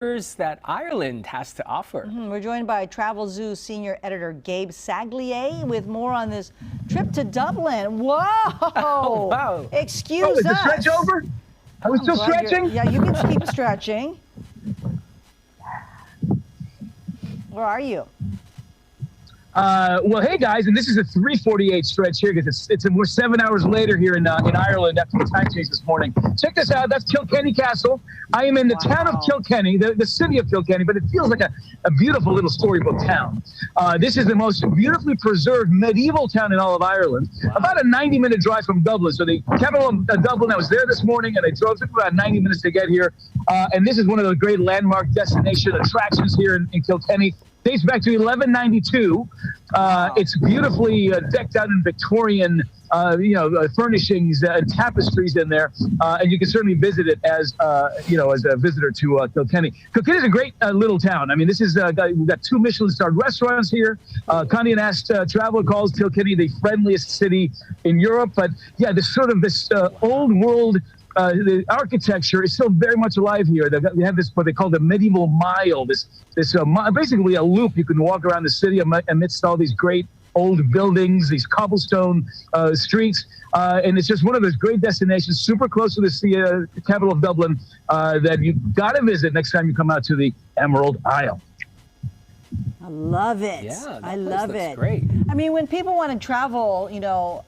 that Ireland has to offer. We're joined by Travel Zoo senior editor Gabe Saglie with more on this trip to Dublin. Whoa! Oh, wow. Excuse is the us. stretch over? Are we still stretching? Yeah, you can keep stretching. Where are you? Well, hey guys, and this is a 3:48 stretch here because we're 7 hours later here in Ireland after the time change this morning. Check this out. That's Kilkenny Castle. I am in the town of Kilkenny, the city of Kilkenny, but it feels like a beautiful little storybook town. This is the most beautifully preserved medieval town in all of Ireland. About a 90-minute drive from Dublin. So the capital of Dublin, I was there this morning, and I drove took about 90 minutes to get here. And this is one of the great landmark destination attractions here in Kilkenny. Dates back to 1192. It's beautifully decked out in Victorian, furnishings and tapestries in there, and you can certainly visit it as a visitor to Kilkenny. Kilkenny is a great little town. I mean, this is we've got 2 Michelin-starred restaurants here. Condé Nast Traveler calls Kilkenny the friendliest city in Europe. But yeah, this old world. The architecture is still very much alive here. They have this, what they call the medieval mile, this basically a loop. You can walk around the city amidst all these great old buildings, these cobblestone streets. And it's just one of those great destinations, super close to the capital of Dublin, that you've got to visit next time you come out to the Emerald Isle. I love it. Yeah, I love it. Great. I mean, when people want to travel,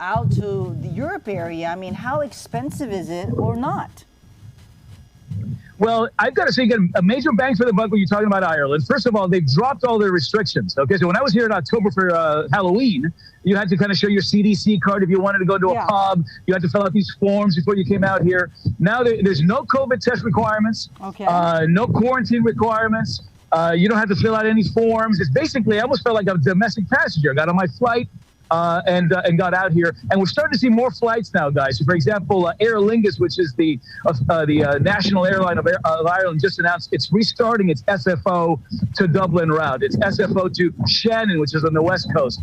out to the Europe area, I mean, how expensive is it or not? Well, I've got to say, you get a major bang for the buck when you're talking about Ireland. First of all, they've dropped all their restrictions. Okay, so when I was here in October for Halloween, you had to kind of show your CDC card if you wanted to go to a pub. You had to fill out these forms before you came out here. Now there's no COVID test requirements, no quarantine requirements. You don't have to fill out any forms. It's basically, I almost felt like a domestic passenger. I got on my flight and got out here. And we're starting to see more flights now, guys. So for example, Aer Lingus, which is the national airline of Ireland, just announced it's restarting its SFO to Dublin route. It's SFO to Shannon, which is on the West Coast.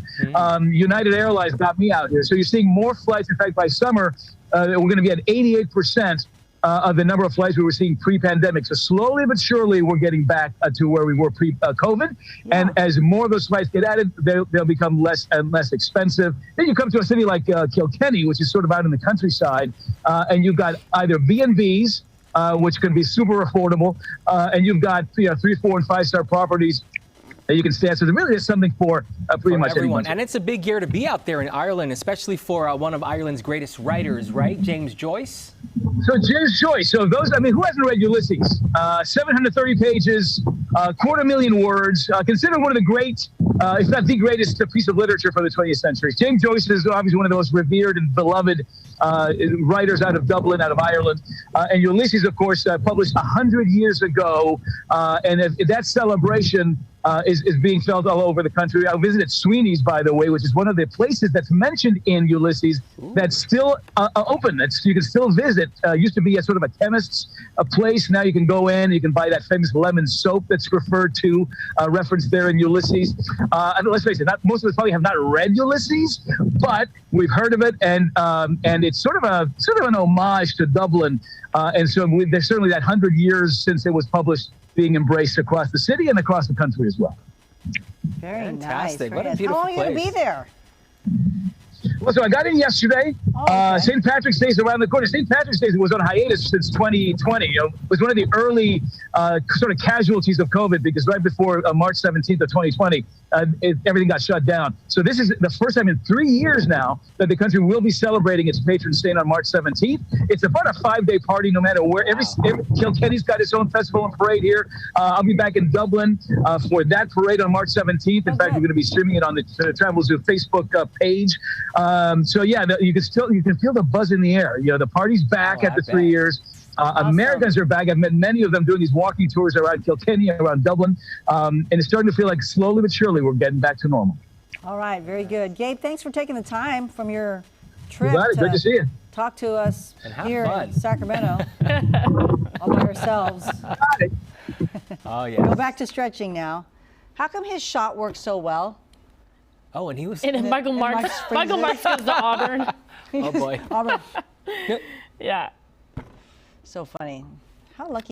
United Airlines got me out here. So you're seeing more flights. In fact, by summer, we're going to be at 88%. Of the number of flights we were seeing pre-pandemic. So slowly but surely, we're getting back to where we were pre-COVID. And as more of those flights get added, they'll become less and less expensive. Then you come to a city like Kilkenny, which is sort of out in the countryside, and you've got either B&Bs, which can be super affordable, and you've got 3, 4, and 5-star properties that you can stay at. So there really is something for pretty much everyone. And it's a big year to be out there in Ireland, especially for one of Ireland's greatest writers, right? James Joyce. So James Joyce. So those, I mean, who hasn't read Ulysses? 730 pages, 250,000 words, considered one of the great, if not the greatest piece of literature for the 20th century. James Joyce is obviously one of the most revered and beloved writers out of Dublin, out of Ireland. And Ulysses, of course, published 100 years ago. And that celebration is being felt all over the country. I visited Sweeney's, by the way, which is one of the places that's mentioned in Ulysses that's still open. You can still visit. Used to be a sort of a chemist's place. Now you can go in. You can buy that famous lemon soap that's referred to, referenced there in Ulysses. And let's face it, most of us probably have not read Ulysses, but we've heard of it, and it's sort of an homage to Dublin. And so there's certainly that 100 years since it was published being embraced across the city and across the country as well. Very Fantastic. nice. What a beautiful How long are you going to be there? Well, so I got in yesterday. St. Patrick's Day is around the corner. St. Patrick's Day was on hiatus since 2020. It was one of the early sort of casualties of COVID because right before March 17th of 2020, everything got shut down. So this is the first time in 3 years now that the country will be celebrating its patron saint on March 17th. It's about a 5-day party no matter where. Every Kilkenny's got its own festival and parade here. I'll be back in Dublin for that parade on March 17th. In fact, we're going to be streaming it on the Travel Zoo Facebook page. So yeah, you can feel the buzz in the air. The party's back after 3 years. Awesome. Americans are back. I've met many of them doing these walking tours around Kilkenny, around Dublin, and it's starting to feel like slowly but surely we're getting back to normal. All right, very good. Gabe, thanks for taking the time from your trip. Good to see you. Talk to us here in Sacramento all by ourselves. Oh yeah. Go back to stretching now. How come his shot worked so well? Oh, and he was. And Michael Marks goes to Auburn. Oh boy. Auburn. Yeah. So funny. How lucky.